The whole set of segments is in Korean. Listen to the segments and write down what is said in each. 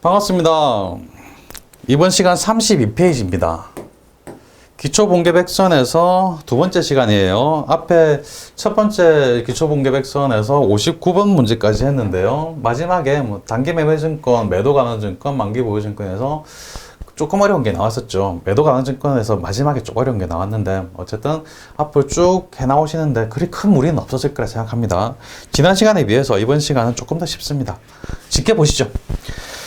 반갑습니다. 이번 시간 32페이지입니다. 기초분계백선에서 두 번째 시간이에요. 앞에 첫 번째 기초분계백선에서 59번 문제까지 했는데요. 마지막에 단기매매증권, 매도가능증권, 만기보유증권에서 조금 어려운 게 나왔었죠. 매도가능증권에서 마지막에 좀 어려운 게 나왔는데 어쨌든 앞으로 쭉 해나오시는데 그리 큰 무리는 없었을 거라 생각합니다. 지난 시간에 비해서 이번 시간은 조금 더 쉽습니다. 지켜보시죠.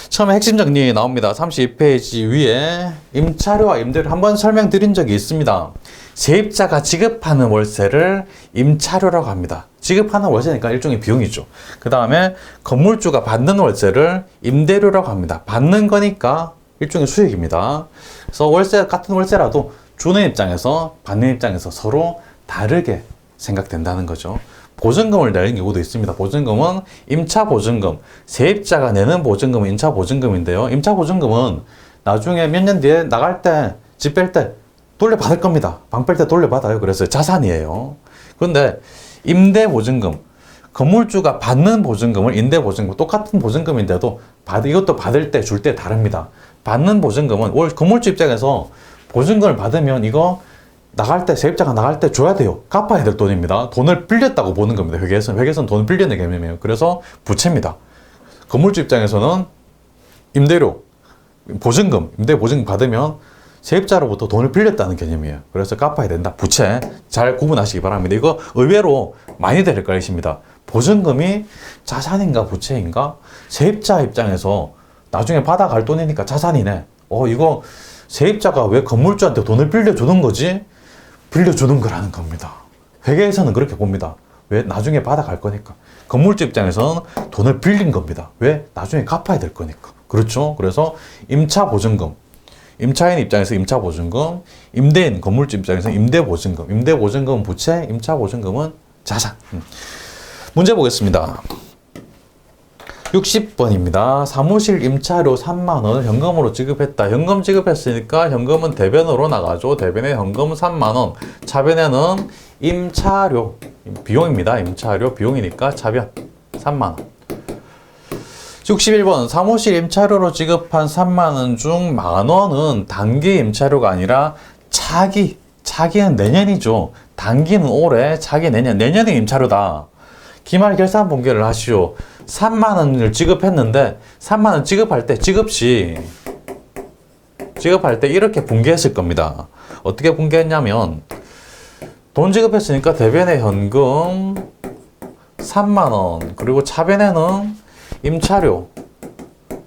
처음에 핵심 정리 나옵니다. 32페이지 위에 임차료와 임대료 한번 설명드린 적이 있습니다. 세입자가 지급하는 월세를 임차료라고 합니다. 지급하는 월세니까 일종의 비용이죠. 그 다음에 건물주가 받는 월세를 임대료라고 합니다. 받는 거니까 일종의 수익입니다. 그래서 월세, 같은 월세라도 주는 입장에서 받는 입장에서 서로 다르게 생각된다는 거죠. 보증금을 내는 경우도 있습니다. 보증금은 임차보증금, 세입자가 내는 보증금은 임차보증금인데요. 임차보증금은 나중에 몇 년 뒤에 나갈 때, 집 뺄 때 돌려받을 겁니다. 방 뺄 때 돌려받아요. 그래서 자산이에요. 그런데 임대보증금, 건물주가 받는 보증금을 임대보증금, 똑같은 보증금인데도 이것도 받을 때, 줄 때 다릅니다. 받는 보증금은 건물주 입장에서 보증금을 받으면 이거 나갈 때, 세입자가 나갈 때 줘야 돼요. 갚아야 될 돈입니다. 돈을 빌렸다고 보는 겁니다. 회계에서는 돈을 빌려낸 개념이에요. 그래서 부채입니다. 건물주 입장에서는 임대료, 보증금, 임대보증금 받으면 세입자로부터 돈을 빌렸다는 개념이에요. 그래서 갚아야 된다. 부채. 잘 구분하시기 바랍니다. 이거 의외로 많이 될 것입니다. 보증금이 자산인가 부채인가? 세입자 입장에서 나중에 받아갈 돈이니까 자산이네. 이거 세입자가 왜 건물주한테 돈을 빌려주는 거지? 빌려주는 거라는 겁니다. 회계에서는 그렇게 봅니다. 왜? 나중에 받아갈 거니까. 건물주 입장에서는 돈을 빌린 겁니다. 왜? 나중에 갚아야 될 거니까. 그렇죠? 그래서 임차보증금. 임차인 입장에서 임차보증금, 임대인, 건물주 입장에서 임대보증금. 임대보증금은 부채, 임차보증금은 자산. 문제 보겠습니다. 60번입니다. 사무실 임차료 3만원을 현금으로 지급했다. 현금 지급했으니까 현금은 대변으로 나가죠. 대변에 현금 3만원. 차변에는 임차료, 비용입니다. 임차료, 비용이니까 차변 3만원. 61번 사무실 임차료로 지급한 3만원 중 만원은 단기 임차료가 아니라 차기는 내년이죠. 단기는 올해, 차기 내년의 임차료다. 기말 결산 분계를 하시오. 3만원을 지급했는데 3만원 지급할 때 지급할 때 이렇게 분계했을 겁니다. 어떻게 분계했냐면 돈 지급했으니까 대변에 현금 3만원 그리고 차변에는 임차료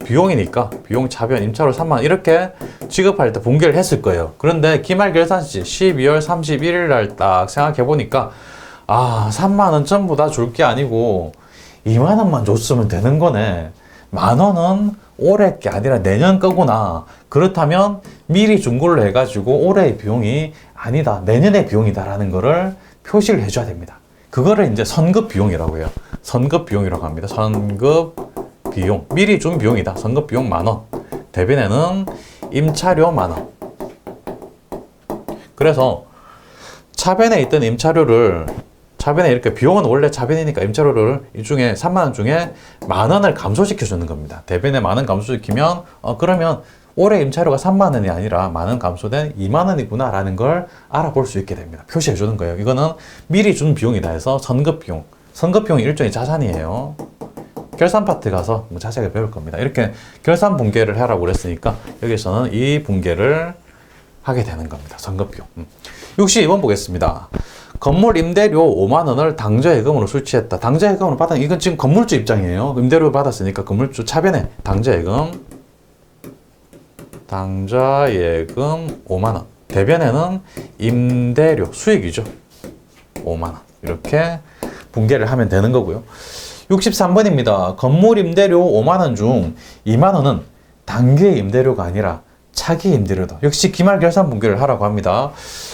비용이니까 비용 차변 임차료 3만원 이렇게 지급할 때 분계를 했을 거예요. 그런데 기말 결산시 12월 31일 날 딱 생각해 보니까 3만원 전부 다 줄 게 아니고 2만원만 줬으면 되는 거네. 만원은 올해 게 아니라 내년 거구나. 그렇다면 미리 준 걸로 해가지고 올해의 비용이 아니다. 내년의 비용이다. 라는 거를 표시를 해줘야 됩니다. 그거를 이제 선급 비용이라고 해요. 선급 비용이라고 합니다. 선급 비용. 미리 준 비용이다. 선급 비용 만원. 대변에는 임차료 만원. 그래서 차변에 있던 임차료를 차변에 이렇게 비용은 원래 차변이니까 임차료를 이 중에 3만원 중에 만원을 감소시켜 주는 겁니다. 대변에 만원 감소시키면 그러면 올해 임차료가 3만원이 아니라 만원 감소된 2만원이구나 라는 걸 알아볼 수 있게 됩니다. 표시해 주는 거예요. 이거는 미리 준 비용이다 해서 선급비용. 선급비용이 일종의 자산이에요. 결산 파트 가서 자세하게 배울 겁니다. 이렇게 결산 분계를 하라고 그랬으니까 여기서는 이 분계를 하게 되는 겁니다. 선급비용. 62번 보겠습니다. 건물 임대료 5만원을 당좌예금으로 수취했다. 당좌예금으로 받은 이건 지금 건물주 입장이에요. 임대료 받았으니까 건물주 차변에 당좌예금 5만원. 대변에는 임대료 수익이죠. 5만원. 이렇게 분계를 하면 되는 거고요. 63번입니다. 건물 임대료 5만원 중 2만원은 단기 임대료가 아니라 차기 임대료다. 역시 기말 결산 분계를 하라고 합니다.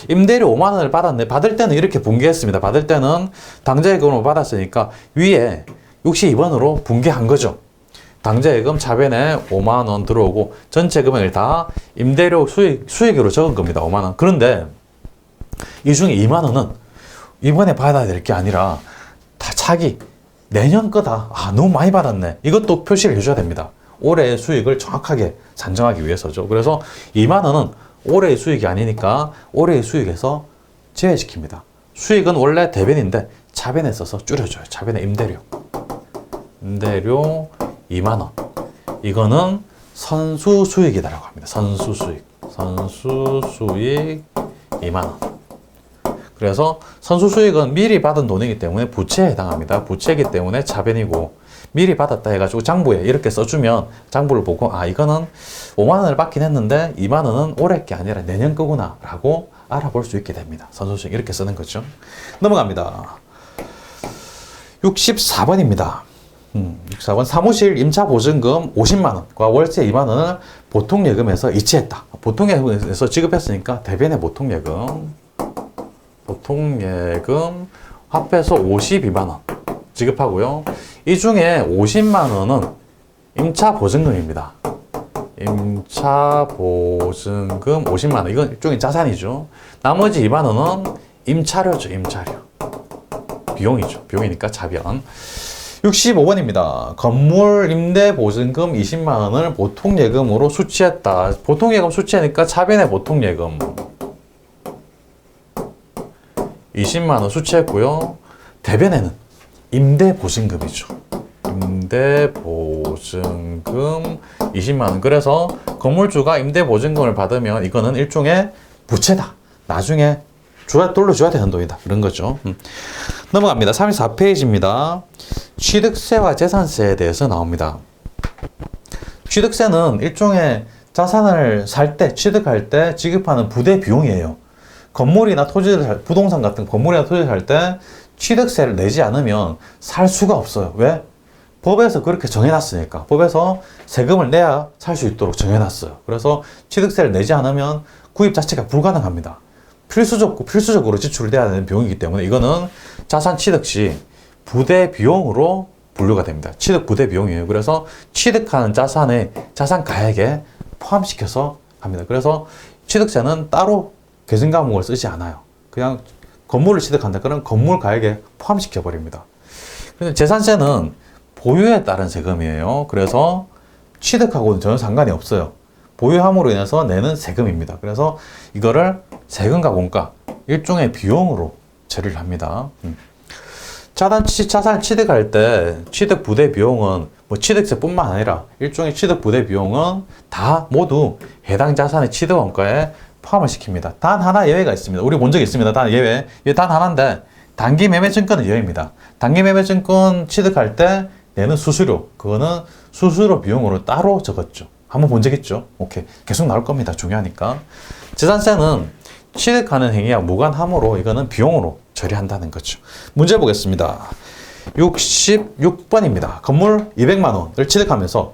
임대료 5만원을 받았네. 받을 때는 이렇게 분계했습니다. 받을 때는 당좌예금으로 받았으니까 위에 62번으로 분계한 거죠. 당좌예금 차변에 5만원 들어오고 전체 금액을 다 임대료 수익으로 적은 겁니다. 5만원. 그런데 이 중에 2만원은 이번에 받아야 될 게 아니라 다 차기 내년 거다. 너무 많이 받았네. 이것도 표시를 해줘야 됩니다. 올해의 수익을 정확하게 산정하기 위해서죠. 그래서 2만 원은 올해의 수익이 아니니까 올해의 수익에서 제외시킵니다. 수익은 원래 대변인데 차변에 써서 줄여줘요. 차변에 임대료. 임대료 2만 원. 이거는 선수 수익이라고 합니다. 선수 수익. 선수 수익 2만 원. 그래서 선수 수익은 미리 받은 돈이기 때문에 부채에 해당합니다. 부채이기 때문에 차변이고 미리 받았다 해가지고 장부에 이렇게 써주면 장부를 보고 아 이거는 5만 원을 받긴 했는데 2만 원은 올해 게 아니라 내년 거구나 라고 알아볼 수 있게 됩니다. 선수 수익 이렇게 쓰는 거죠. 넘어갑니다. 64번입니다. 64번 사무실 임차 보증금 50만 원과 월세 2만 원을 보통예금에서 이체했다. 보통예금에서 지급했으니까 대변의 보통예금 합해서 52만 원 지급하고요. 이 중에 50만 원은 임차 보증금입니다. 임차 보증금 50만 원. 이건 일종의 자산이죠. 나머지 2만 원은 임차료죠. 임차료. 비용이죠. 비용이니까 차변. 65번입니다. 건물 임대 보증금 20만 원을 보통예금으로 수취했다. 보통예금 수취하니까 차변의 보통예금 20만 원 수취했고요. 대변에는 임대보증금이죠. 임대보증금 20만 원. 그래서 건물주가 임대보증금을 받으면 이거는 일종의 부채다. 나중에 돌려줘야 되는 돈이다. 그런 거죠. 넘어갑니다. 34페이지입니다. 취득세와 재산세에 대해서 나옵니다. 취득세는 일종의 자산을 살 때, 취득할 때 지급하는 부대 비용이에요. 건물이나 토지를 부동산 같은 건물이나 토지를 살 때 취득세를 내지 않으면 살 수가 없어요. 왜? 법에서 그렇게 정해놨으니까. 법에서 세금을 내야 살 수 있도록 정해놨어요. 그래서 취득세를 내지 않으면 구입 자체가 불가능합니다. 필수적으로 지출돼야 되는 비용이기 때문에 이거는 자산 취득 시 부대 비용으로 분류가 됩니다. 취득 부대 비용이에요. 그래서 취득하는 자산의 자산 가액에 포함시켜서 합니다. 그래서 취득세는 따로 계정 과목을 쓰지 않아요. 그냥 건물을 취득한다. 그러면 건물 가액에 포함시켜 버립니다. 근데 재산세는 보유에 따른 세금이에요. 그래서 취득하고는 전혀 상관이 없어요. 보유함으로 인해서 내는 세금입니다. 그래서 이거를 세금과 원가, 일종의 비용으로 처리를 합니다. 자산을 취득할 때 취득 부대 비용은 뭐 취득세뿐만 아니라 일종의 취득 부대 비용은 다 모두 해당 자산의 취득 원가에 포함을 시킵니다. 단 하나 예외가 있습니다. 우리 본 적이 있습니다. 단 예외. 단 하나인데 단기 매매 증권은 예외입니다. 단기 매매 증권 취득할 때 내는 수수료, 그거는 수수료 비용으로 따로 적었죠. 한번 본 적 있죠? 오케이. 계속 나올 겁니다. 중요하니까. 재산세는 취득하는 행위와 무관하므로 이거는 비용으로 처리한다는 거죠. 문제 보겠습니다. 66번입니다. 건물 200만 원을 취득하면서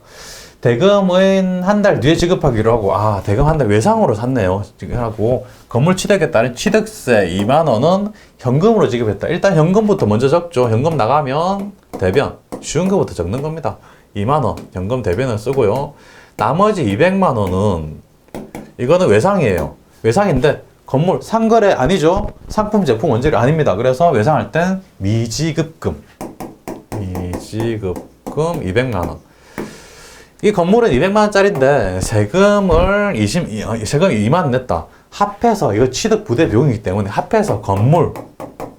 대금은 한 달 뒤에 지급하기로 하고, 대금 한 달 외상으로 샀네요. 하고, 건물 취득에 따른 취득세 2만 원은 현금으로 지급했다. 일단 현금부터 먼저 적죠. 현금 나가면 대변, 쉬운 거부터 적는 겁니다. 2만 원, 현금 대변을 쓰고요. 나머지 200만 원은, 이거는 외상이에요. 외상인데, 건물 상거래 아니죠? 상품, 제품, 원재료 아닙니다. 그래서 외상할 땐 미지급금 200만 원. 이 건물은 200만 원짜리인데 세금 2만 원 냈다. 합해서 이거 취득 부대 비용이기 때문에 합해서 건물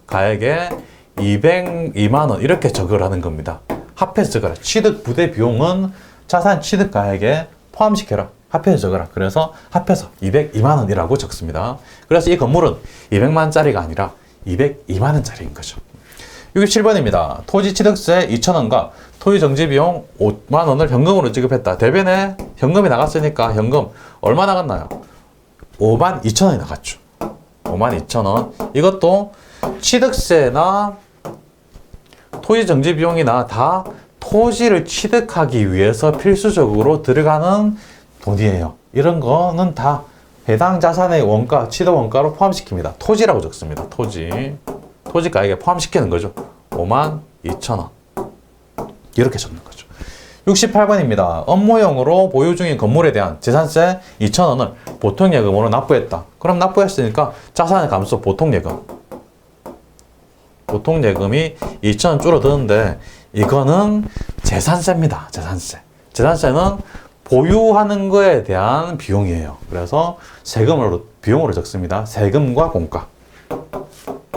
가액에 202만 원 이렇게 적으라는 겁니다. 합해서 적어라. 취득 부대 비용은 자산 취득 가액에 포함시켜라. 합해서 적어라. 그래서 합해서 202만 원이라고 적습니다. 그래서 이 건물은 200만 원짜리가 아니라 202만 원짜리인 거죠. 67번입니다. 토지 취득세 2,000원과 토지 정지 비용 5만 원을 현금으로 지급했다. 대변에 현금이 나갔으니까 현금 얼마 나갔나요? 5만 2천 원이 나갔죠. 5만 2천 원. 이것도 취득세나 토지 정지 비용이나 다 토지를 취득하기 위해서 필수적으로 들어가는 돈이에요. 이런 거는 다 해당 자산의 원가, 취득 원가로 포함시킵니다. 토지라고 적습니다. 토지 가액에 포함시키는 거죠. 5만 2천 원. 이렇게 적는 거죠. 68번입니다. 업무용으로 보유 중인 건물에 대한 재산세 2천 원을 보통예금으로 납부했다. 그럼 납부했으니까 자산의 감소 보통예금. 보통예금이 2천 원 줄어드는데 이거는 재산세입니다. 재산세. 재산세는 보유하는 거에 대한 비용이에요. 그래서 비용으로 적습니다. 세금과 공과.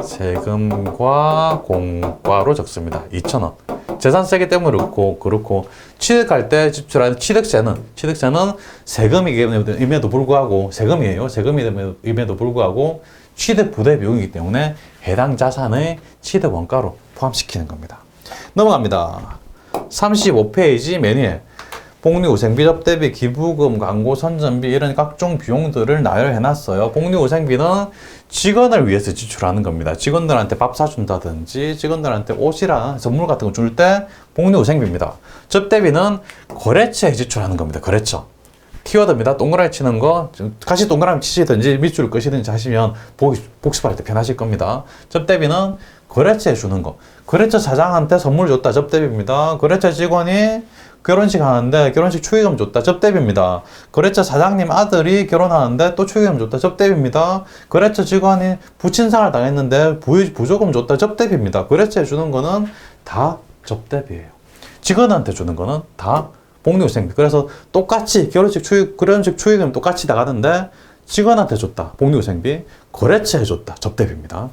세금과 공과로 적습니다. 2,000원. 재산세기 때문에 그렇고 취득할 때 지출하는 취득세는 세금임에도 불구하고 세금이에요. 세금임에도 불구하고 취득 부대 비용이기 때문에 해당 자산의 취득 원가로 포함시키는 겁니다. 넘어갑니다. 35페이지 메뉴에 복리후생비, 접대비, 기부금, 광고, 선전비 이런 각종 비용들을 나열해놨어요. 복리후생비는 직원을 위해서 지출하는 겁니다. 직원들한테 밥 사준다든지 직원들한테 옷이랑 선물 같은 거 줄 때 복리후생비입니다. 접대비는 거래처에 지출하는 겁니다. 거래처. 키워드입니다. 동그라미 치는 거 같이 동그라미 치시든지 밑줄을 끄시든지 하시면 복습할 때 편하실 겁니다. 접대비는 거래처에 주는 거. 거래처 사장한테 선물 줬다. 접대비입니다. 거래처 직원이 결혼식 하는데 결혼식 축의금 줬다. 접대비입니다. 거래처 사장님 아들이 결혼하는데 또 축의금 줬다. 접대비입니다. 거래처 직원이 부친상을 당했는데 부조금 줬다. 접대비입니다. 거래처에 주는 거는 다 접대비예요. 직원한테 주는 거는 다 복리후생비. 그래서 똑같이 결혼식 축의금 똑같이 나가는데 직원한테 줬다. 복리후생비. 거래처에 줬다. 접대비입니다.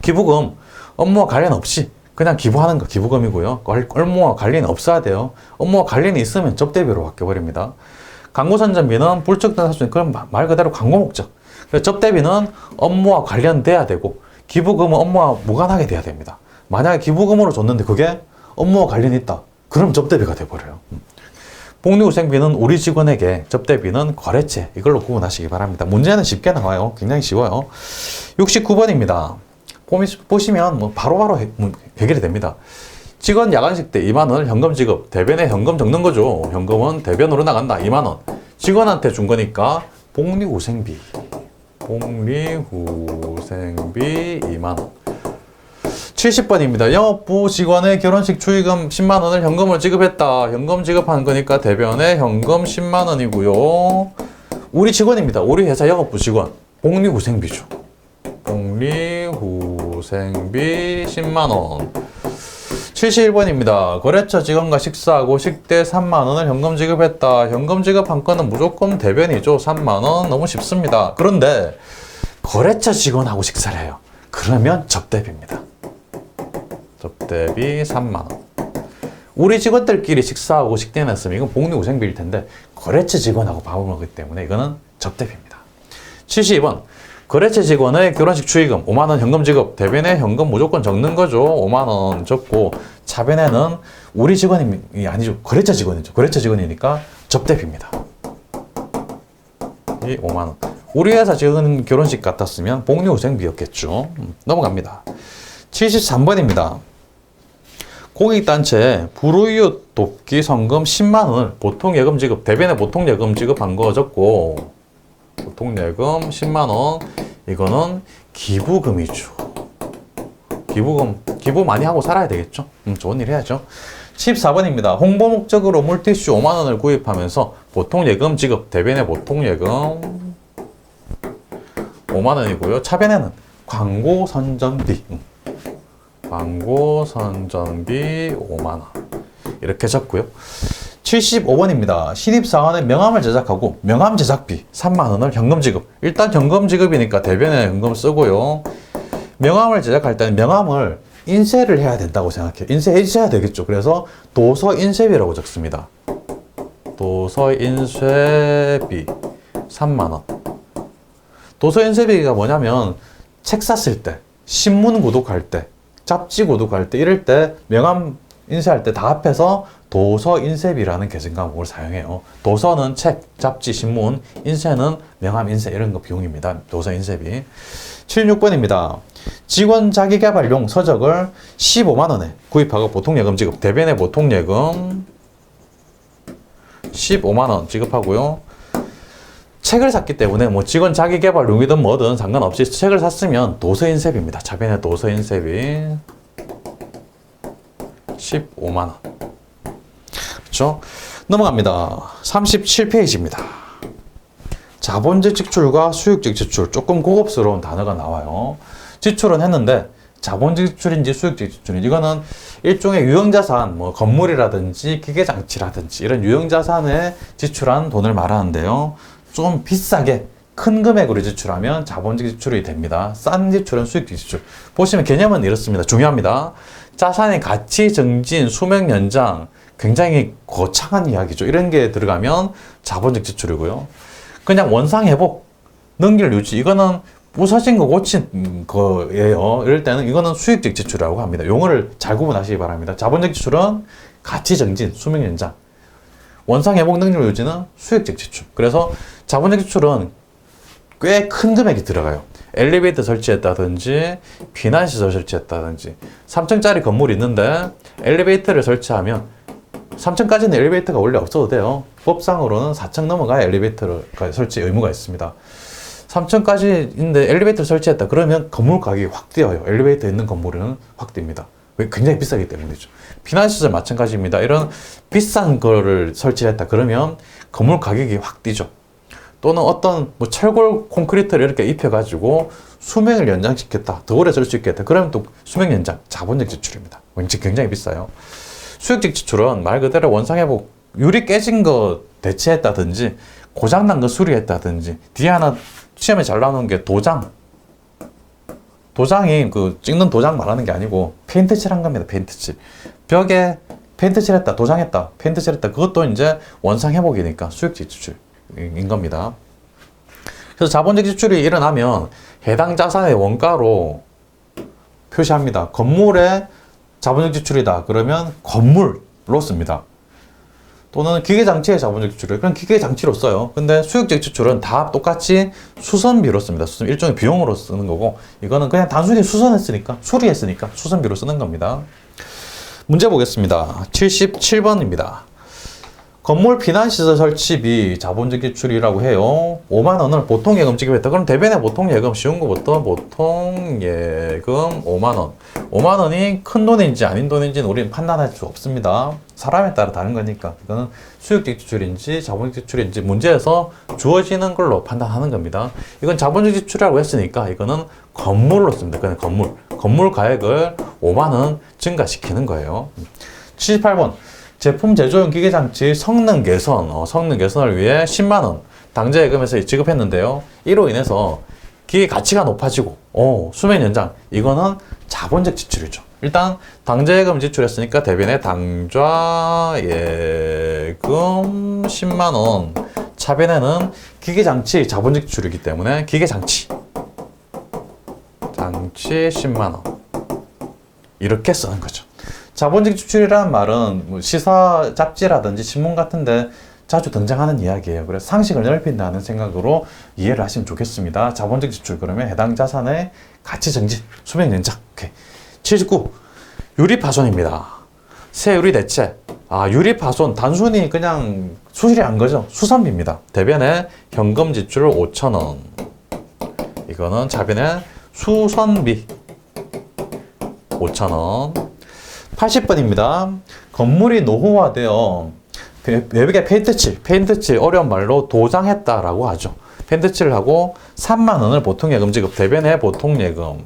기부금 업무와 관련 없이 그냥 기부하는 거 기부금이고요. 업무와 관련이 없어야 돼요. 업무와 관련이 있으면 접대비로 바뀌어버립니다. 광고 선전비는 불특정 사수는 그런 말 그대로 광고 목적. 그래서 접대비는 업무와 관련돼야 되고 기부금은 업무와 무관하게 돼야 됩니다. 만약에 기부금으로 줬는데 그게 업무와 관련이 있다. 그럼 접대비가 돼버려요. 복리후생비는 우리 직원에게, 접대비는 거래처. 이걸로 구분하시기 바랍니다. 문제는 쉽게 나와요. 굉장히 쉬워요. 69번입니다. 보시면 뭐 바로바로 해결이 됩니다. 직원 야간식 때 2만 원을 현금 지급, 대변에 현금 적는 거죠. 현금은 대변으로 나간다. 2만 원. 직원한테 준 거니까 복리후생비. 복리후생비 2만 원. 70번입니다. 영업부 직원의 결혼식 축의금 10만 원을 현금을 지급했다. 현금 지급한 거니까 대변에 현금 10만 원이고요. 우리 직원입니다. 우리 회사 영업부 직원. 복리후생비죠. 복리후생비 10만 원. 71번입니다. 거래처 직원과 식사하고 식대 3만 원을 현금 지급했다. 현금 지급한 건은 무조건 대변이죠. 3만 원. 너무 쉽습니다. 그런데 거래처 직원하고 식사를 해요. 그러면 접대비입니다. 접대비 3만 원. 우리 직원들끼리 식사하고 식대 냈으면 이건 복리후생비일 텐데 거래처 직원하고 밥을 먹기 때문에 이거는 접대비입니다. 72번. 거래처 직원의 결혼식 축의금 5만 원 현금 지급, 대변에 현금 무조건 적는 거죠. 5만 원 적고 차변에는 우리 직원이 아니죠. 거래처 직원이죠. 거래처 직원이니까 접대비입니다. 이 5만 원. 우리 회사 직원 결혼식 같았으면 복리후생비였겠죠. 넘어갑니다. 73번입니다. 공익단체에 불우이웃 돕기 성금 10만 원을 보통예금 지급, 대변에 보통예금 지급한 거 적고 보통예금 10만 원. 이거는 기부금이죠. 기부 많이 하고 살아야 되겠죠. 좋은 일 해야죠. 14번입니다. 홍보 목적으로 물티슈 5만 원을 구입하면서 보통예금 지급, 대변에 보통예금 5만 원이고요. 차변에는 광고 선전비. 광고 선전비 5만 원. 이렇게 적고요. 75번입니다. 신입사원의 명함을 제작하고 명함 제작비 3만 원을 현금 지급. 일단 현금 지급이니까 대변에 현금 쓰고요. 명함을 제작할 때는 명함을 인쇄를 해야 된다고 생각해요. 인쇄해 주셔야 되겠죠. 그래서 도서 인쇄비라고 적습니다. 도서 인쇄비 3만 원. 도서 인쇄비가 뭐냐면 책 샀을 때, 신문 구독할 때, 잡지 구독할 때 이럴 때 명함 인쇄할 때 다 합해서 도서 인쇄비라는 계정 과목을 사용해요. 도서는 책, 잡지, 신문, 인쇄는 명함 인쇄 이런 거 비용입니다. 도서 인쇄비. 76번입니다. 직원 자기개발용 서적을 15만 원에 구입하고 보통예금 지급, 대변에 보통예금 15만 원 지급하고요. 책을 샀기 때문에 뭐 직원 자기개발용이든 뭐든 상관없이 책을 샀으면 도서 인쇄비입니다. 차변에 도서 인쇄비 15만 원. 그렇죠? 넘어갑니다. 37페이지입니다. 자본적 지출과 수익적 지출. 조금 고급스러운 단어가 나와요. 지출은 했는데 자본적 지출인지 수익적 지출인지, 이거는 일종의 유형자산, 뭐 건물이라든지 기계장치라든지 이런 유형자산에 지출한 돈을 말하는데요. 좀 비싸게 큰 금액으로 지출하면 자본적 지출이 됩니다. 싼 지출은 수익적 지출. 보시면 개념은 이렇습니다. 중요합니다. 자산의 가치 증진, 수명 연장, 굉장히 거창한 이야기죠. 이런 게 들어가면 자본적 지출이고요. 그냥 원상 회복, 능률 유지, 이거는 부서진 거 고친 거예요. 이럴 때는 이거는 수익적 지출이라고 합니다. 용어를 잘 구분하시기 바랍니다. 자본적 지출은 가치 증진, 수명 연장, 원상 회복 능률 유지는 수익적 지출. 그래서 자본적 지출은 꽤 큰 금액이 들어가요. 엘리베이터 설치했다든지 비난시설 설치했다든지 3층짜리 건물이 있는데 엘리베이터를 설치하면 3층까지는 엘리베이터가 원래 없어도 돼요. 법상으로는 4층 넘어가야 엘리베이터를 설치 의무가 있습니다. 3층까지인데 엘리베이터를 설치했다 그러면 건물 가격이 확 뛰어요. 엘리베이터 있는 건물은 확 뜁니다. 굉장히 비싸기 때문이죠. 비난시설 마찬가지입니다. 이런 비싼 거를 설치했다 그러면 건물 가격이 확 뛰죠. 또는 어떤 뭐 철골 콘크리트를 이렇게 입혀가지고 수명을 연장시켰다. 더 오래 쓸 수 있겠다. 그러면 또 수명 연장, 자본적 지출입니다. 왠지 굉장히 비싸요. 수익적 지출은 말 그대로 원상회복, 유리 깨진 거 대체했다든지 고장난 거 수리했다든지, 뒤에 하나 시험에 잘 나오는 게 도장. 도장이 그 찍는 도장 말하는 게 아니고 페인트 칠한 겁니다. 페인트 칠. 벽에 페인트 칠했다, 도장했다, 페인트 칠했다. 그것도 이제 원상회복이니까 수익적 지출인 겁니다. 그래서 자본적 지출이 일어나면 해당 자산의 원가로 표시합니다. 건물의 자본적 지출이다 그러면 건물로 씁니다. 또는 기계장치의 자본적 지출을 그럼 기계장치로 써요. 근데 수익적 지출은 다 똑같이 수선비로 씁니다. 수선, 일종의 비용으로 쓰는 거고, 이거는 그냥 단순히 수선했으니까, 수리했으니까 수선비로 쓰는 겁니다. 문제 보겠습니다. 77번입니다. 건물 비난시설 설치비 자본적 지출이라고 해요. 5만 원을 보통예금 지급했다. 그럼 대변에 보통예금, 쉬운 거부터 보통예금 5만 원. 5만 원이 큰 돈인지 아닌 돈인지는 우리는 판단할 수 없습니다. 사람에 따라 다른 거니까. 이거는 수익적 지출인지 자본적 지출인지 문제에서 주어지는 걸로 판단하는 겁니다. 이건 자본적 지출이라고 했으니까 이거는 건물로 씁니다. 그냥 건물. 건물 가액을 5만 원 증가시키는 거예요. 78번. 제품 제조용 기계장치 성능 개선, 성능 개선을 위해 10만 원 당좌예금에서 지급했는데요. 이로 인해서 기계 가치가 높아지고 수명 연장, 이거는 자본적 지출이죠. 일단 당좌예금 지출했으니까 대변에 당좌예금 10만 원, 차변에는 기계장치 자본적 지출이기 때문에 기계장치 장치 10만 원 이렇게 쓰는 거죠. 자본적 지출이라는 말은 시사 잡지라든지 신문 같은데 자주 등장하는 이야기예요. 그래서 상식을 넓힌다는 생각으로 이해를 하시면 좋겠습니다. 자본적 지출 그러면 해당 자산의 가치 증진, 수명 연장. 오케이. 79. 유리파손입니다. 새 유리 대체. 유리파손 단순히 그냥 수리한 거죠. 수선비입니다. 대변에 현금 지출 5,000원. 이거는 차변에 수선비 5,000원. 80번입니다. 건물이 노후화되어 외벽에 페인트칠, 어려운 말로 도장했다라고 하죠. 페인트칠을 하고 3만 원을 보통예금 지급, 대변에 보통예금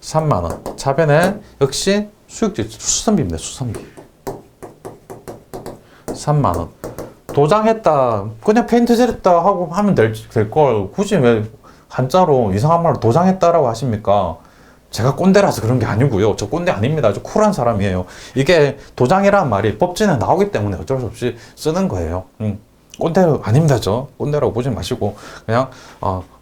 3만 원, 차변에 역시 수익적 수선비입니다. 수선비 3만 원. 도장했다, 그냥 페인트칠했다 하고 하면 될 걸 굳이 왜 한자로 이상한 말로 도장했다라고 하십니까? 제가 꼰대라서 그런 게 아니고요. 저 꼰대 아닙니다. 저 쿨한 사람이에요. 이게 도장이라는 말이 법진에 나오기 때문에 어쩔 수 없이 쓰는 거예요. 꼰대 아닙니다. 저 꼰대라고 보지 마시고 그냥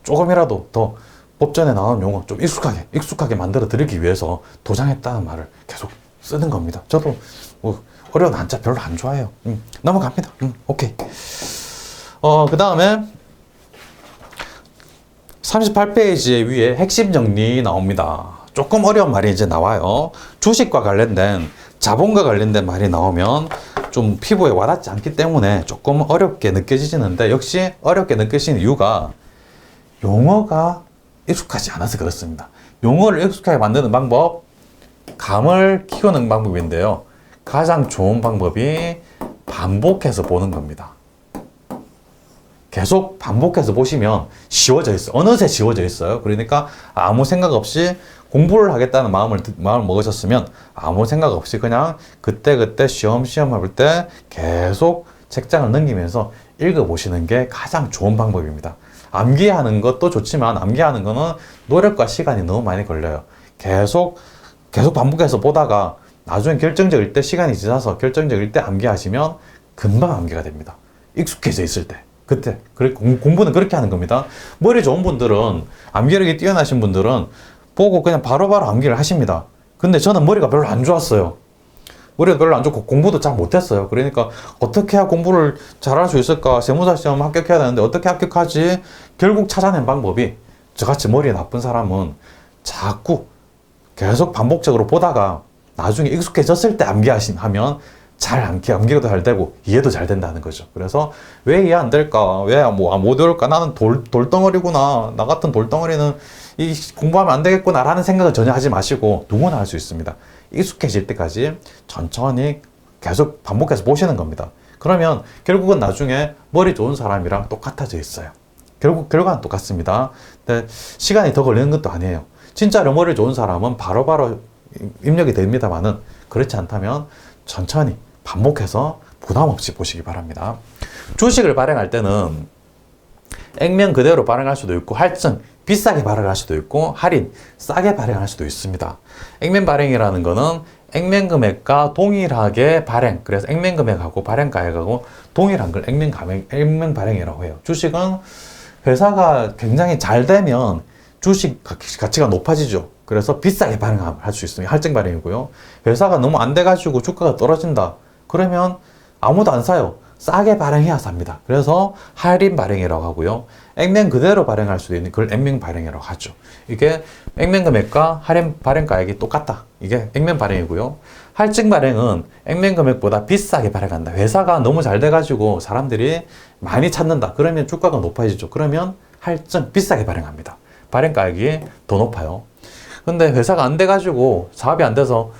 조금이라도 더 법전에 나오는 용어 좀 익숙하게 만들어 드리기 위해서 도장했다는 말을 계속 쓰는 겁니다. 저도 뭐 어려운 한자 별로 안 좋아해요. 넘어갑니다. 오케이. 그 다음에 38페이지 위에 핵심 정리 나옵니다. 조금 어려운 말이 이제 나와요. 주식과 관련된, 자본과 관련된 말이 나오면 좀 피부에 와닿지 않기 때문에 조금 어렵게 느껴지는데, 역시 어렵게 느껴지는 이유가 용어가 익숙하지 않아서 그렇습니다. 용어를 익숙하게 만드는 방법, 감을 키우는 방법인데요. 가장 좋은 방법이 반복해서 보는 겁니다. 계속 반복해서 보시면 쉬워져 있어요. 어느새 쉬워져 있어요. 그러니까 아무 생각 없이 공부를 하겠다는 마음을 먹으셨으면 아무 생각 없이 그냥 그때그때 쉬엄쉬엄 할 때 계속 책장을 넘기면서 읽어보시는 게 가장 좋은 방법입니다. 암기하는 것도 좋지만 암기하는 거는 노력과 시간이 너무 많이 걸려요. 계속 반복해서 보다가 나중에 결정적일 때 시간이 지나서 결정적일 때 암기하시면 금방 암기가 됩니다. 익숙해져 있을 때. 그때. 공부는 그렇게 하는 겁니다. 머리 좋은 분들은, 암기력이 뛰어나신 분들은 보고 그냥 바로바로 암기를 하십니다. 근데 저는 머리가 별로 안 좋았어요. 머리가 별로 안 좋고 공부도 잘 못했어요. 그러니까 어떻게 해야 공부를 잘할 수 있을까? 세무사 시험 합격해야 되는데 어떻게 합격하지? 결국 찾아낸 방법이, 저같이 머리 나쁜 사람은 자꾸 계속 반복적으로 보다가 나중에 익숙해졌을 때 암기하면 암기도 잘 되고 이해도 잘 된다는 거죠. 그래서 왜 이해 안 될까? 왜 못 외울까? 나는 돌덩어리구나. 나 같은 돌덩어리는 공부하면 안 되겠구나 라는 생각을 전혀 하지 마시고 누구나 할 수 있습니다. 익숙해질 때까지 천천히 계속 반복해서 보시는 겁니다. 그러면 결국은 나중에 머리 좋은 사람이랑 똑같아져 있어요. 결과는 똑같습니다. 근데 시간이 더 걸리는 것도 아니에요. 진짜로 머리 좋은 사람은 바로바로 입력이 됩니다만은 그렇지 않다면 천천히 반복해서 부담 없이 보시기 바랍니다. 주식을 발행할 때는 액면 그대로 발행할 수도 있고 할증 비싸게 발행할 수도 있고 할인 싸게 발행할 수도 있습니다. 액면 발행이라는 거는 액면 금액과 동일하게 발행, 그래서 액면 금액하고 발행 가액하고 동일한 걸 액면 발행이라고 해요. 주식은 회사가 굉장히 잘 되면 주식 가치가 높아지죠. 그래서 비싸게 발행할 수 있습니다. 할증 발행이고요. 회사가 너무 안 돼가지고 주가가 떨어진다. 그러면 아무도 안 사요. 싸게 발행해야 삽니다. 그래서 할인 발행이라고 하고요. 액면 그대로 발행할 수도 있는 그걸 액면 발행이라고 하죠. 이게 액면 금액과 할인 발행 가액이 똑같다. 이게 액면 발행이고요. 할증 발행은 액면 금액보다 비싸게 발행한다. 회사가 너무 잘 돼가지고 사람들이 많이 찾는다. 그러면 주가가 높아지죠. 그러면 할증 비싸게 발행합니다. 발행 가액이 더 높아요. 근데 회사가 안 돼가지고 사업이 안 돼서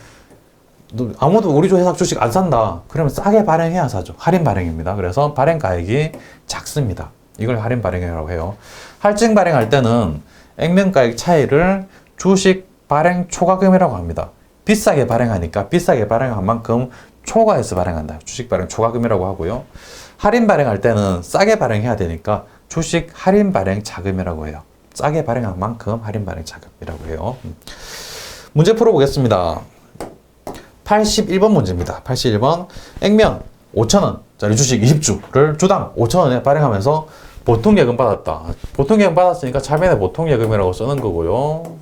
아무도 우리 회사 주식 안 산다. 그러면 싸게 발행해야 사죠. 할인 발행입니다. 그래서 발행 가액이 작습니다. 이걸 할인 발행이라고 해요. 할증 발행할 때는 액면 가액 차이를 주식 발행 초과금이라고 합니다. 비싸게 발행하니까 비싸게 발행한 만큼 초과해서 발행한다. 주식 발행 초과금이라고 하고요. 할인 발행할 때는 싸게 발행해야 되니까 주식 할인 발행 자금이라고 해요. 싸게 발행한 만큼 할인 발행 자금이라고 해요. 문제 풀어보겠습니다. 81번 문제입니다. 81번. 액면 5,000원짜리 주식 20주를 주당 5,000원에 발행하면서 보통예금 받았다. 보통예금 받았으니까 차변에 보통예금이라고 쓰는 거고요.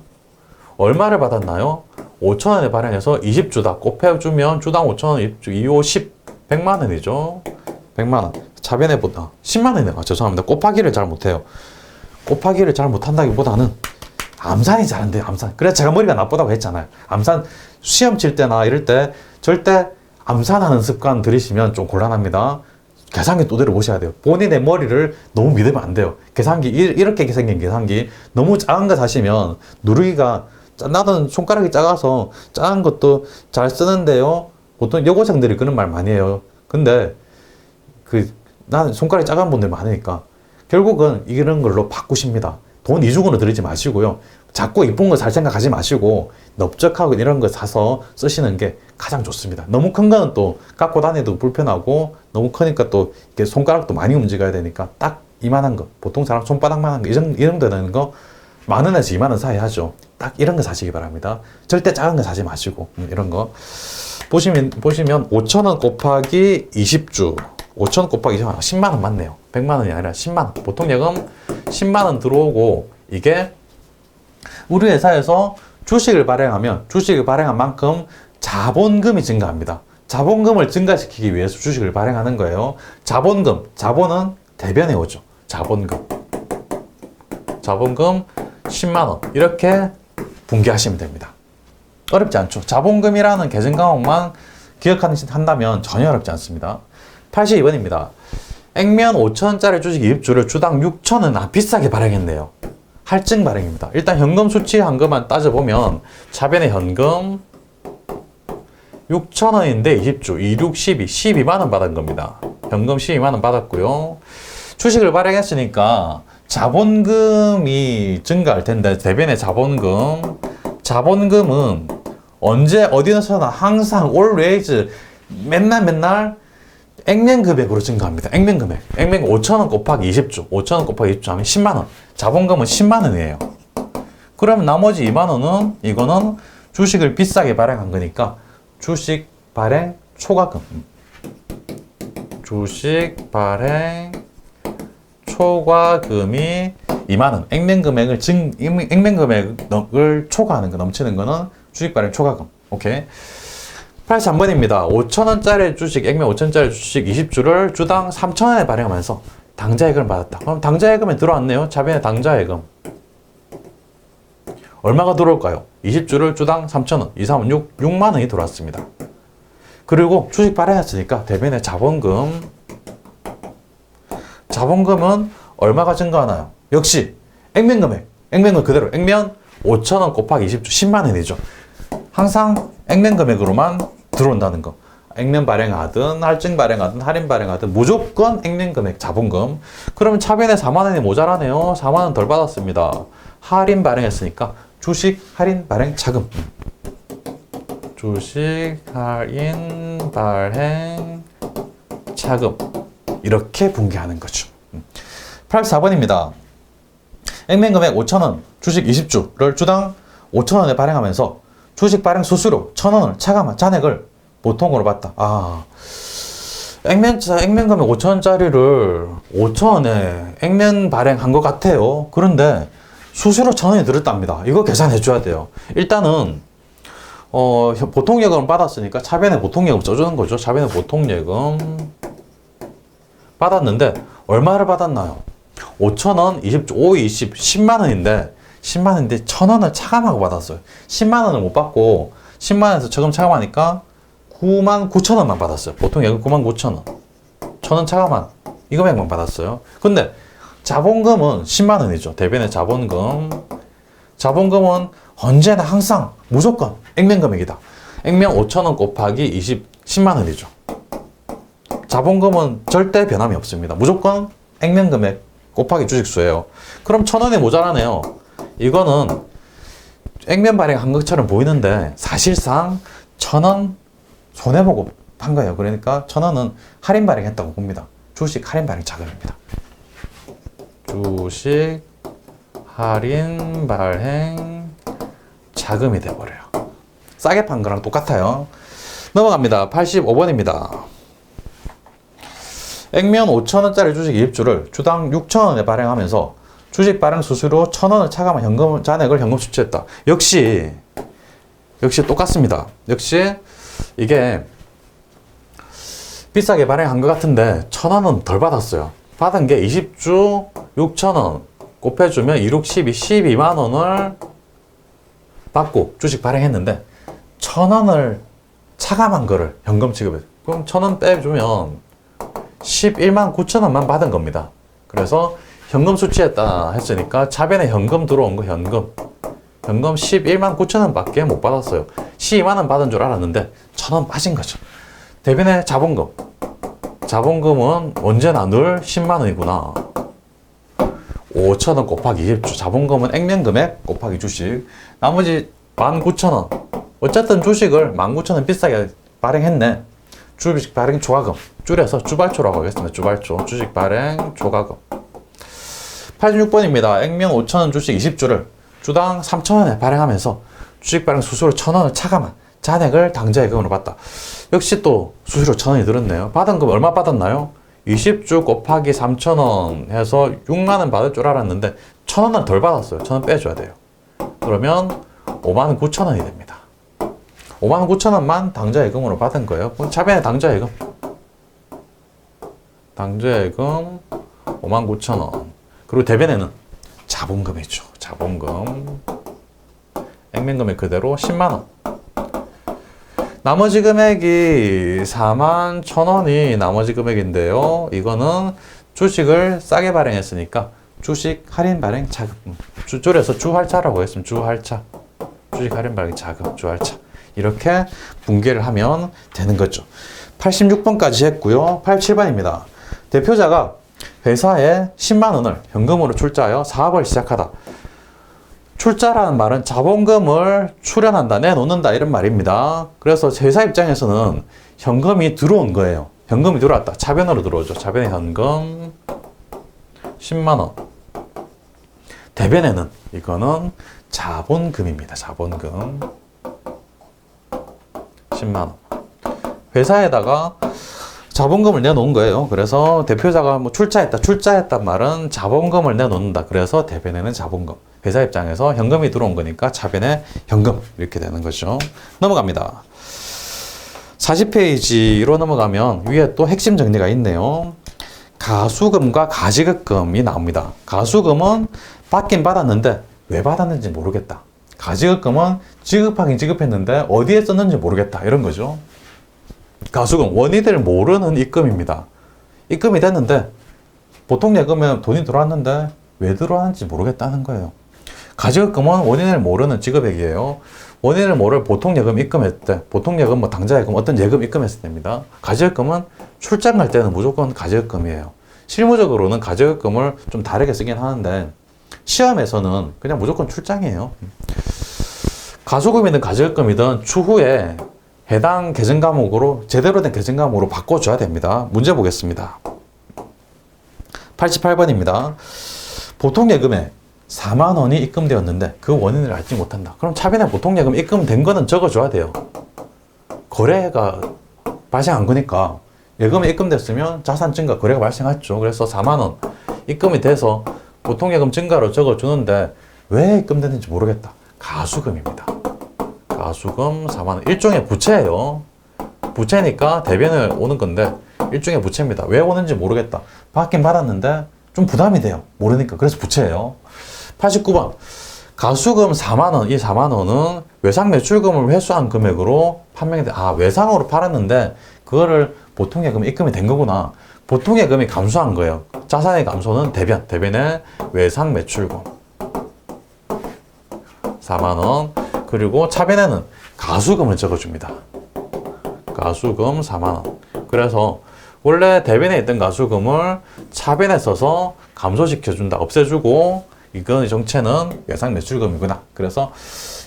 얼마를 받았나요? 5,000원에 발행해서 20주다. 곱해주면 주당 5,000원 20주 2, 5, 10. 100만 원이죠. 100만 원. 차변에 10만 원이네요. 죄송합니다. 곱하기를 잘 못해요. 곱하기를 잘 못한다기보다는 암산이 잘 안 돼요. 암산. 그래서 제가 머리가 나쁘다고 했잖아요. 암산 시험 칠 때나 이럴 때 절대 암산하는 습관 들이시면 좀 곤란합니다. 계산기 두드려 보셔야 돼요. 본인의 머리를 너무 믿으면 안 돼요. 계산기 이렇게 생긴 계산기 너무 작은 거 사시면 누르기가 나는 손가락이 작아서 작은 것도 잘 쓰는데요. 보통 여고생들이 그런 말 많이 해요. 근데 나는 손가락이 작은 분들 많으니까 결국은 이런 걸로 바꾸십니다. 돈 이중으로 들이지 마시고요. 자꾸 이쁜 거 살 생각하지 마시고 넓적하고 이런 거 사서 쓰시는 게 가장 좋습니다. 너무 큰 거는 또 갖고 다니도 불편하고 너무 크니까 또 이렇게 손가락도 많이 움직여야 되니까 딱 이만한 거, 보통 사람 손바닥만한 거, 이 정도 되는 거 10,000원에서 20,000원 사이 하죠. 딱 이런 거 사시기 바랍니다. 절대 작은 거 사지 마시고 이런 거 보시면 5,000원 곱하기 20주 5,000원 곱하기 20만 원, 10만 원 맞네요. 100만 원이 아니라 10만 원. 보통 예금 10만 원 들어오고 이게 우리 회사에서 주식을 발행하면 주식을 발행한 만큼 자본금이 증가합니다. 자본금을 증가시키기 위해서 주식을 발행하는 거예요. 자본은 대변에 오죠. 자본금 10만 원 이렇게 분기하시면 됩니다. 어렵지 않죠. 자본금이라는 계정 과목만 기억한다면 전혀 어렵지 않습니다. 82번입니다. 액면 5,000원짜리 주식 20주를 주당 6,000원 비싸게 발행했네요. 할증 발행입니다. 일단 현금 수취한 것만 따져보면 차변에 현금 6,000원인데 20주 2, 6, 12, 12만 원 받은 겁니다. 현금 12만 원 받았고요. 주식을 발행했으니까 자본금이 증가할 텐데, 대변의 자본금은 언제 어디서나 항상 always 맨날 액면 금액으로 증가합니다. 액면 금액 5천원 곱하기 20주 5천원 곱하기 20주 하면 10만원. 자본금은 10만원이에요. 그럼 나머지 2만원은 이거는 주식을 비싸게 발행한 거니까 주식 발행 초과금. 주식 발행 초과금이 2만원. 액면 금액을 초과하는 거, 넘치는 거는 주식 발행 초과금. 오케이. 83번입니다. 5천원짜리 주식, 액면 5천원짜리 주식 20주를 주당 3천원에 발행하면서 당좌예금을 받았다. 그럼 당좌예금에 들어왔네요. 자변의 당좌예금. 얼마가 들어올까요? 20주를 주당 3천원, 2, 3, 6, 6만원이 들어왔습니다. 그리고 주식 발행했으니까 대변의 자본금은 얼마가 증가하나요? 역시 액면 그대로 액면 5천원 곱하기 20주 10만원이죠. 항상 액면 금액으로만 들어온다는 거. 액면 발행하든 할증 발행하든 할인 발행하든 무조건 액면 금액 자본금. 그러면 차변에 4만원이 모자라네요. 4만원 덜 받았습니다. 할인 발행했으니까 주식 할인 발행 자금. 주식 할인 발행 자금. 이렇게 분개하는 거죠. 84번입니다. 액면 금액 5천원, 주식 20주를 주당 5천원에 발행하면서 주식 발행 수수료 1,000원을 차감한 잔액을 보통으로 받다. 액면 금액 5천원짜리를 5천원에 액면 발행한 것 같아요. 그런데 수수료 1,000원이 들었답니다. 이거 계산해 줘야 돼요. 일단은 보통예금을 받았으니까 차변에 보통예금 써주는 거죠. 차변에 보통예금 받았는데 얼마를 받았나요? 5천원, 20주, 5, 20, 10만원인데 1,000원을 차감하고 받았어요. 10만원을 못 받고 10만원에서 저금 차감하니까 99,000원만 받았어요. 보통 예금 99,000원. 1,000원 차감한 이 금액만 받았어요. 근데 자본금은 10만원이죠. 대변의 자본금은 언제나 항상 무조건 액면 금액이다. 액면 5,000원 곱하기 20, 10만원이죠. 자본금은 절대 변함이 없습니다. 무조건 액면 금액 곱하기 주식수예요. 그럼 1,000원이 모자라네요. 이거는 액면 발행한 것처럼 보이는데 사실상 1,000원 손해보고 한 거예요. 그러니까 1,000원은 할인 발행했다고 봅니다. 주식 할인 발행 자금입니다. 주식 할인 발행 자금이 돼버려요. 싸게 판 거랑 똑같아요. 넘어갑니다. 85번입니다. 액면 5천원짜리 주식 20주를 주당 6천원에 발행하면서 주식 발행 수수료 1,000원을 차감한 잔액을 현금 수취했다. 역시 똑같습니다. 역시 이게 비싸게 발행한 것 같은데 1,000원은 덜 받았어요. 받은 게 20주 6,000원 곱해주면 2, 6, 12, 12만원을 받고 주식 발행했는데 1,000원을 차감한 거를 현금 지급해. 그럼 1,000원 빼주면 11만 9천원만 받은 겁니다. 그래서 현금 수취했다 했으니까 차변에 현금 들어온 거 현금 11만 9천원 밖에 못 받았어요. 12만원 받은 줄 알았는데 1,000원 빠진 거죠. 대변의 자본금은 언제나 늘 10만원이구나. 5천원 곱하기 20주. 자본금은 액면 금액 곱하기 주식. 나머지 19,000원. 어쨌든 주식을 19,000원 비싸게 발행했네. 주식 발행 초과금. 줄여서 주발초라고 하겠습니다. 주발초. 주식 발행 초과금. 86번입니다. 액면 5천원 주식 20주를 주당 3천원에 발행하면서 주식 발행 수수료 1,000원을 차감한 잔액을 당좌예금으로 받다. 역시 또 수수료 1,000원이 들었네요. 받은 금 얼마 받았나요? 20주 곱하기 3,000원 해서 6만원 받을 줄 알았는데 1,000원은 덜 받았어요. 1,000원 빼줘야 돼요. 그러면 59,000원이 됩니다. 59,000원만 당좌예금으로 받은 거예요. 차변의 당좌예금 59,000원. 그리고 대변에는 자본금이죠. 자본금. 액면금액 그대로 10만원. 나머지 금액이 41,000원이 나머지 금액인데요. 이거는 주식을 싸게 발행했으니까 주식 할인 발행 자금. 줄여서 주할차라고 했습니다. 주할차. 주식 할인 발행 자금. 주할차. 이렇게 분개를 하면 되는 거죠. 86번까지 했고요. 87번입니다. 대표자가 회사에 10만 원을 현금으로 출자하여 사업을 시작하다. 출자라는 말은 자본금을 출연한다, 내놓는다 이런 말입니다. 그래서 회사 입장에서는 현금이 들어온 거예요. 현금이 들어왔다. 차변으로 들어오죠. 차변에 현금 10만 원. 대변에는 이거는 자본금입니다. 자본금 10만 원. 회사에다가 자본금을 내놓은 거예요. 그래서 대표자가 뭐 출자했단 말은 자본금을 내놓는다. 그래서 대변에는 자본금. 회사 입장에서 현금이 들어온 거니까 차변에 현금 이렇게 되는 거죠. 넘어갑니다. 40페이지로 넘어가면 위에 또 핵심 정리가 있네요. 가수금과 가지급금이 나옵니다. 가수금은 받긴 받았는데 왜 받았는지 모르겠다. 가지급금은 지급하긴 지급했는데 어디에 썼는지 모르겠다. 이런 거죠. 가수금, 원인을 모르는 입금입니다. 입금이 됐는데 보통 예금은 돈이 들어왔는데 왜 들어왔는지 모르겠다는 거예요. 가지급금은 원인을 모르는 지급액이에요. 원인을 모를 보통 예금 입금했을 때, 보통 예금, 뭐 당좌 예금, 어떤 예금 입금했을 때입니다. 가지급금은 출장 갈 때는 무조건 가지급금이에요. 실무적으로는 가지급금을 좀 다르게 쓰긴 하는데 시험에서는 그냥 무조건 출장이에요. 가소금이든 가지급금이든 추후에 해당 계정 과목으로 제대로 된 계정 과목으로 바꿔줘야 됩니다. 문제 보겠습니다. 88번입니다. 보통 예금에 4만 원이 입금되었는데 그 원인을 알지 못한다. 그럼 차변에 보통 예금 입금된 거는 적어줘야 돼요. 거래가 발생한 거니까 예금이 입금됐으면 자산 증가 거래가 발생했죠. 그래서 4만 원 입금이 돼서 보통 예금 증가로 적어주는데 왜 입금됐는지 모르겠다. 가수금입니다. 가수금 4만 원. 일종의 부채예요. 부채니까 대변에 오는 건데 일종의 부채입니다. 왜 오는지 모르겠다. 받긴 받았는데 좀 부담이 돼요. 모르니까. 그래서 부채예요. 89번. 가수금 4만 원. 이 4만 원은 외상 매출금을 회수한 금액으로 판명이 돼. 아, 외상으로 팔았는데 그거를 보통 예금 입금이 된 거구나. 보통 예금이 감소한 거예요. 자산의 감소는 대변의 외상 매출금 4만 원. 그리고 차변에는 가수금을 적어줍니다. 가수금 4만 원. 그래서 원래 대변에 있던 가수금을 차변에 써서 감소시켜준다. 없애주고 이건 정체는 외상 매출금이구나. 그래서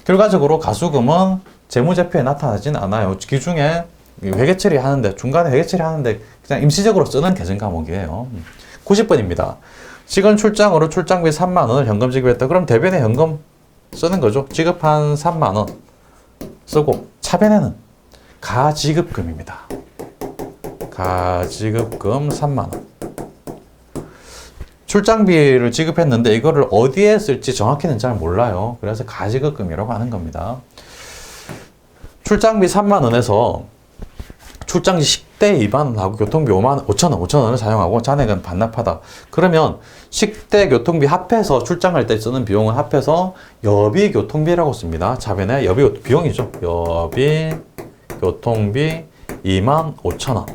결과적으로 가수금은 재무제표에 나타나진 않아요. 기중에 회계 처리하는데 중간에 회계 처리하는데 그냥 임시적으로 쓰는 계정 과목이에요. 90번입니다. 시건 출장으로 출장비 3만 원을 현금 지급했다. 그럼 대변에 현금 쓰는 거죠. 지급한 3만 원 쓰고 차변에는 가지급금입니다. 가지급금 3만 원. 출장비를 지급했는데 이거를 어디에 쓸지 정확히는 잘 몰라요. 그래서 가지급금이라고 하는 겁니다. 출장비 3만 원에서 출장시 식대 2만 원하고 교통비 5천 원을 사용하고 잔액은 반납하다. 그러면 식대 교통비 합해서 출장할 때 쓰는 비용을 합해서 여비 교통비라고 씁니다. 차변에 여비 비용이죠. 여비 교통비 2만 5천 원.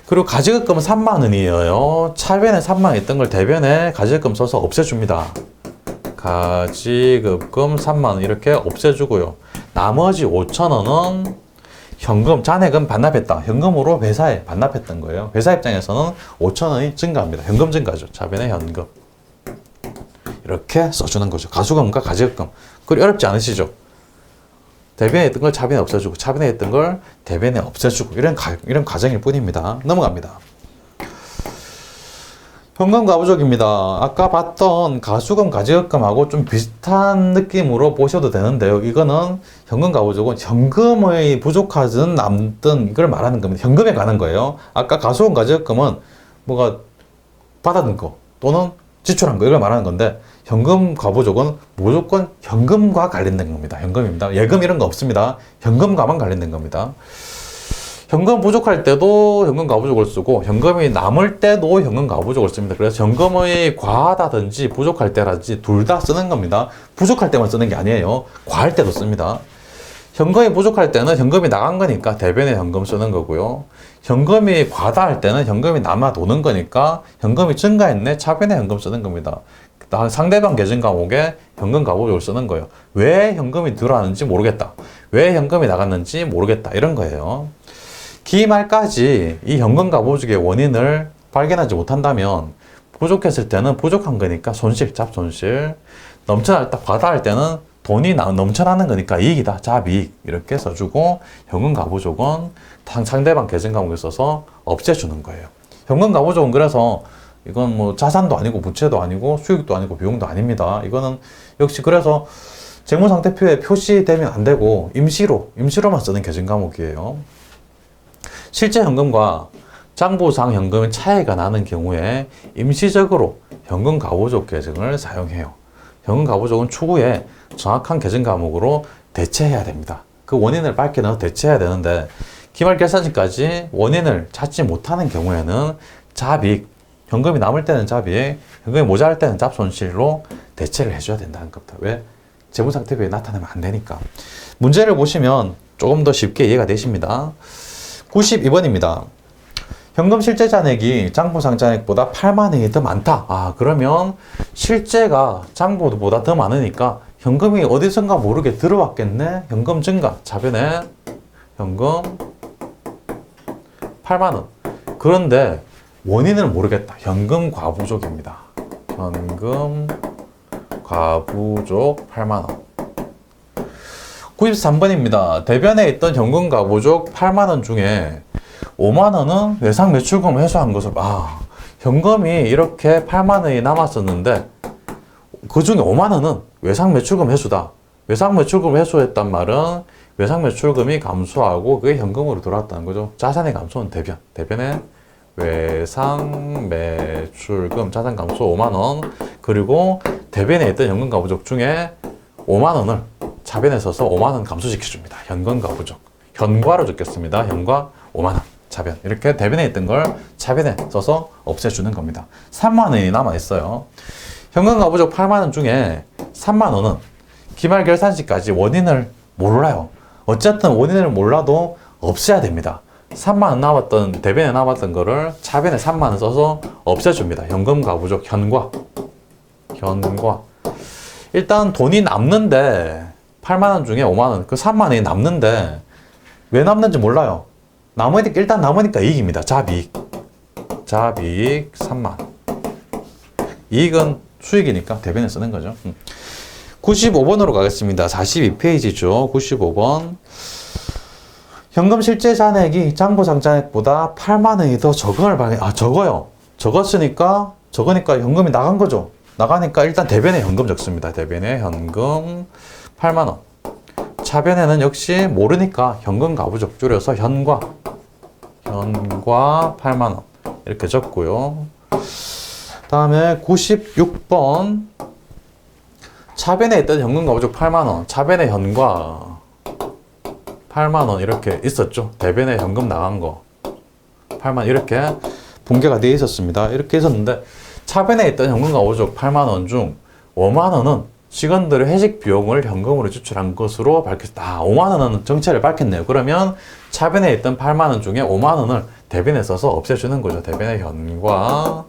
그리고 가지급금은 3만 원이에요. 차변에 3만 원 있던 걸 대변에 가지급금 써서 없애줍니다. 가지급금 3만 원 이렇게 없애주고요. 나머지 5천 원은 현금, 잔액은 반납했다. 현금으로 회사에 반납했던 거예요. 회사 입장에서는 5천 원이 증가합니다. 현금 증가죠. 차변에 현금. 이렇게 써주는 거죠. 가수금과 가지급금. 그리 어렵지 않으시죠? 대변에 있던 걸 차변에 없애주고, 차변에 있던 걸 대변에 없애주고, 이런 과정일 뿐입니다. 넘어갑니다. 현금과 부족입니다. 아까 봤던 가수금, 가지급금하고 좀 비슷한 느낌으로 보셔도 되는데요. 이거는 현금과 부족은 현금의 부족하든 남든 이걸 말하는 겁니다. 현금에 관한 거예요. 아까 가수금, 가지급금은 뭐가 받아든 거 또는 지출한 거 이걸 말하는 건데 현금과 부족은 무조건 현금과 관련된 겁니다. 현금입니다. 예금 이런 거 없습니다. 현금과만 관련된 겁니다. 현금 부족할 때도 현금 가부족을 쓰고 현금이 남을 때도 현금 가부족을 씁니다. 그래서 현금이 과하다든지 부족할 때라든지 둘 다 쓰는 겁니다. 부족할 때만 쓰는 게 아니에요. 과할 때도 씁니다. 현금이 부족할 때는 현금이 나간 거니까 대변에 현금 쓰는 거고요. 현금이 과다할 때는 현금이 남아 도는 거니까 현금이 증가했네 차변에 현금 쓰는 겁니다. 상대방 계정 과목에 현금 가부족을 쓰는 거예요. 왜 현금이 들어왔는지 모르겠다. 왜 현금이 나갔는지 모르겠다. 이런 거예요. 기말까지 이 현금 가부족의 원인을 발견하지 못한다면 부족했을 때는 부족한 거니까 손실, 잡손실. 넘쳐날 때, 과다할 때는 돈이 넘쳐나는 거니까 이익이다, 잡이익. 이렇게 써주고 현금 가부족은 상대방 계정 과목에 써서 없애주는 거예요. 현금 가부족은 그래서 이건 뭐 자산도 아니고 부채도 아니고 수익도 아니고 비용도 아닙니다. 이거는 역시 그래서 재무상태표에 표시되면 안 되고 임시로만 쓰는 계정 과목이에요. 실제 현금과 장부상 현금의 차이가 나는 경우에 임시적으로 현금 가부족 계정을 사용해요. 현금 가부족은 추후에 정확한 계정 과목으로 대체해야 됩니다. 그 원인을 밝게 넣어 대체해야 되는데 기말 결산일까지 원인을 찾지 못하는 경우에는 잡이익, 현금이 남을 때는 잡이익, 현금이 모자랄 때는 잡손실로 대체를 해줘야 된다는 겁니다. 왜? 재무상태표에 나타나면 안 되니까. 문제를 보시면 조금 더 쉽게 이해가 되십니다. 92번입니다. 현금 실제 잔액이 장부상 잔액보다 8만 원이 더 많다. 그러면 실제가 장부보다 더 많으니까 현금이 어디선가 모르게 들어왔겠네. 현금 증가. 자변에 현금 8만 원. 그런데 원인을 모르겠다. 현금 과부족입니다. 현금 과부족 8만 원. 93번입니다. 대변에 있던 현금 과부족 8만 원 중에 5만 원은 외상 매출금 회수한 것을 현금이 이렇게 8만 원이 남았었는데 그 중에 5만 원은 외상 매출금 회수다. 외상 매출금 회수했단 말은 외상 매출금이 감소하고 그게 현금으로 돌아왔다는 거죠. 자산의 감소는 대변에 외상 매출금 자산 감소 5만 원, 그리고 대변에 있던 현금 가부족 중에 5만 원을 차변에 써서 5만 원 감소시켜줍니다. 현금 가부족. 현과로 적겠습니다. 현과 5만 원. 차변. 이렇게 대변에 있던 걸 차변에 써서 없애주는 겁니다. 3만 원이 남아있어요. 현금 가부족 8만 원 중에 3만 원은 기말 결산시까지 원인을 몰라요. 어쨌든 원인을 몰라도 없애야 됩니다. 3만 원 남았던, 대변에 남았던 거를 차변에 3만 원 써서 없애줍니다. 현금 가부족 현과. 일단 돈이 남는데 8만 원 중에 5만 원, 그 3만 원이 남는데 왜 남는지 몰라요. 일단 남으니까 이익입니다. 잡이익 3만. 이익은 수익이니까 대변에 쓰는 거죠. 95번으로 가겠습니다. 42페이지죠. 95번. 현금 실제 잔액이 장부상 잔액보다 8만 원이 더 적어요. 적으니까 현금이 나간 거죠. 나가니까 일단 대변에 현금 적습니다. 대변에 현금 8만 원. 차변에는 역시 모르니까 현금 가부족 줄여서 현과 8만 원 이렇게 적고요. 다음에 96번. 차변에 있던 현금 가부족 8만 원, 차변에 현과 8만 원 이렇게 있었죠. 대변에 현금 나간 거 8만 이렇게 분개가 되어 있었습니다. 이렇게 있었는데 차변에 있던 현금 가부족 8만 원 중 5만 원은 직원들의 회식 비용을 현금으로 지출한 것으로 밝혔다. 5만 원은 정체를 밝혔네요. 그러면 차변에 있던 8만 원 중에 5만 원을 대변에 써서 없애주는 거죠. 대변에 현과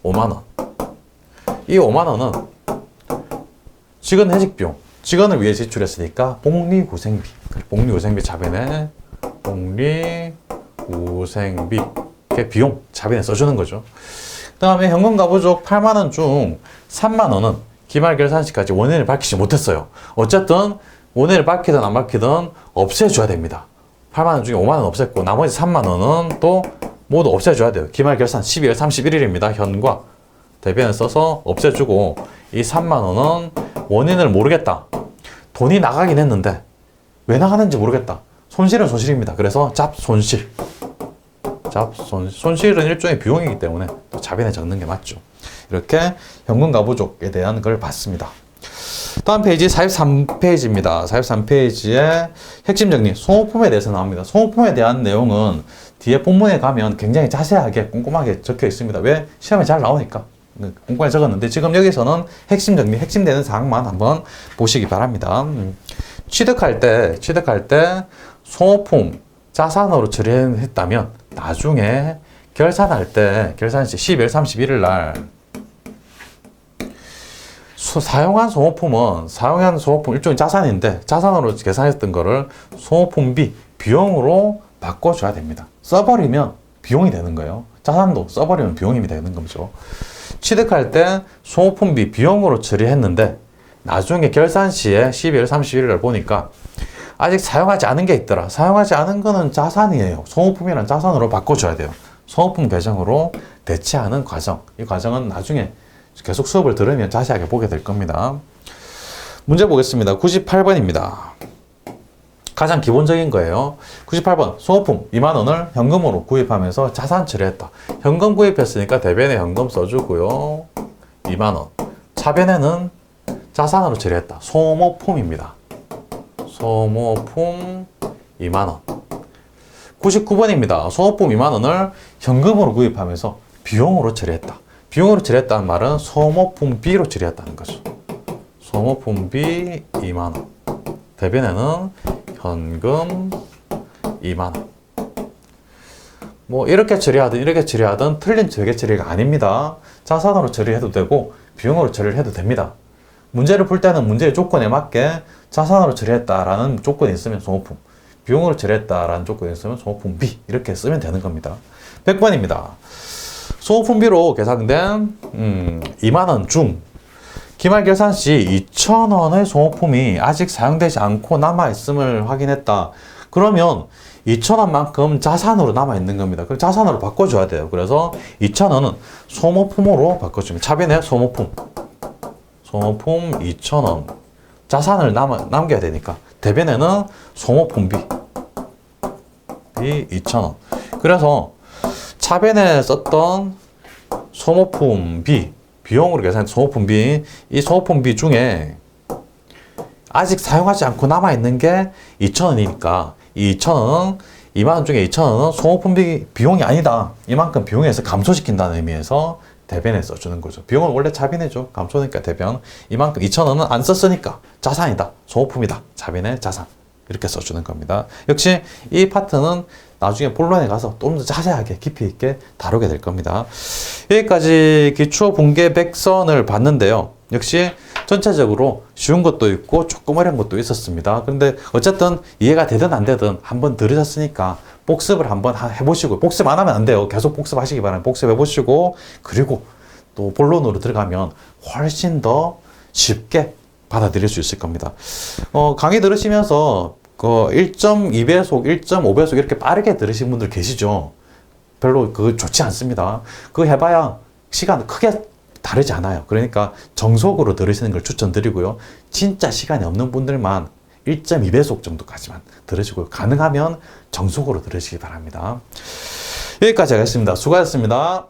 5만 원. 이 5만 원은 직원 회식 비용, 직원을 위해 지출했으니까 복리후생비. 복리후생비 차변에 복리후생비 비용 차변에 써주는 거죠. 그 다음에 현금 가부족 8만 원 중 3만 원은 기말 결산시까지 원인을 밝히지 못했어요. 어쨌든 원인을 밝히든 안 밝히든 없애줘야 됩니다. 8만 원 중에 5만 원 없앴고 나머지 3만 원은 또 모두 없애줘야 돼요. 기말 결산 12월 31일입니다. 현과 대변에 써서 없애주고 이 3만 원은 원인을 모르겠다. 돈이 나가긴 했는데 왜 나가는지 모르겠다. 손실은 손실입니다. 그래서 잡손실. 손실은 일종의 비용이기 때문에 자변에 적는 게 맞죠. 이렇게 현금 가부족에 대한 걸 봤습니다. 다음 페이지 43페이지입니다. 43페이지에 핵심 정리, 소모품에 대해서 나옵니다. 소모품에 대한 내용은 뒤에 본문에 가면 굉장히 자세하게 꼼꼼하게 적혀 있습니다. 왜? 시험에 잘 나오니까 꼼꼼하게 적었는데 지금 여기서는 핵심 정리, 핵심되는 사항만 한번 보시기 바랍니다. 취득할 때 소모품 자산으로 처리했다면 나중에 결산할 때 결산시 12월 31일 날 사용한 소모품 일종의 자산인데 자산으로 계산했던 거를 소모품비 비용으로 바꿔줘야 됩니다. 써버리면 비용이 되는 거예요. 자산도 써버리면 비용이 되는 거죠. 취득할 때 소모품비 비용으로 처리했는데 나중에 결산 시에 12월 31일을 보니까 아직 사용하지 않은 게 있더라. 사용하지 않은 거는 자산이에요. 소모품이란 자산으로 바꿔줘야 돼요. 소모품 계정으로 대체하는 과정. 이 과정은 나중에 계속 수업을 들으면 자세하게 보게 될 겁니다. 문제 보겠습니다. 98번입니다. 가장 기본적인 거예요. 98번 소모품 2만 원을 현금으로 구입하면서 자산 처리했다. 현금 구입했으니까 대변에 현금 써주고요. 2만 원. 차변에는 자산으로 처리했다. 소모품입니다. 소모품 2만 원. 99번입니다. 소모품 2만 원을 현금으로 구입하면서 비용으로 처리했다. 비용으로 처리했다는 말은 소모품비로 처리했다는 거죠. 소모품비 2만 원. 대변에는 현금 2만 원. 뭐 이렇게 처리하든 이렇게 처리하든 틀린 재개 처리가 아닙니다. 자산으로 처리해도 되고 비용으로 처리를 해도 됩니다. 문제를 풀 때는 문제의 조건에 맞게 자산으로 처리했다라는 조건이 있으면 소모품, 비용으로 처리했다라는 조건이 있으면 소모품비 이렇게 쓰면 되는 겁니다. 100번입니다. 소모품비로 계산된 2만 원 중 기말 결산 시 2,000원의 소모품이 아직 사용되지 않고 남아있음을 확인했다. 그러면 2,000원만큼 자산으로 남아있는 겁니다. 그럼 자산으로 바꿔줘야 돼요. 그래서 2,000원은 소모품으로 바꿔줍니다. 차변에 소모품 2,000원 자산을 남겨야 되니까 대변에는 소모품비 2,000원. 그래서 차변에 썼던 소모품비 비용으로 계산한 소모품비, 이 소모품비 중에 아직 사용하지 않고 남아있는 게 2,000원이니까 이 2,000원은 2만 원 중에 2,000원은 소모품비 비용이 아니다. 이만큼 비용에서 감소시킨다는 의미에서 대변에 써주는 거죠. 비용은 원래 차변이죠. 감소니까 대변. 이만큼 2,000원은 안 썼으니까 자산이다. 소모품이다. 차변의 자산. 이렇게 써주는 겁니다. 역시 이 파트는 나중에 본론에 가서 좀 더 자세하게 깊이 있게 다루게 될 겁니다. 여기까지 기초 분계 백선을 봤는데요. 역시 전체적으로 쉬운 것도 있고 조금 어려운 것도 있었습니다. 그런데 어쨌든 이해가 되든 안 되든 한번 들으셨으니까 복습을 한번 해보시고, 복습 안 하면 안 돼요. 계속 복습하시기 바랍니다. 복습해보시고, 그리고 또 본론으로 들어가면 훨씬 더 쉽게 받아들일 수 있을 겁니다. 강의 들으시면서 1.2배속, 1.5배속 이렇게 빠르게 들으신 분들 계시죠? 별로 그거 좋지 않습니다. 그거 해봐야 시간 크게 다르지 않아요. 그러니까 정속으로 들으시는 걸 추천드리고요. 진짜 시간이 없는 분들만 1.2배속 정도까지만 들으시고요. 가능하면 정속으로 들으시기 바랍니다. 여기까지 하겠습니다. 수고하셨습니다.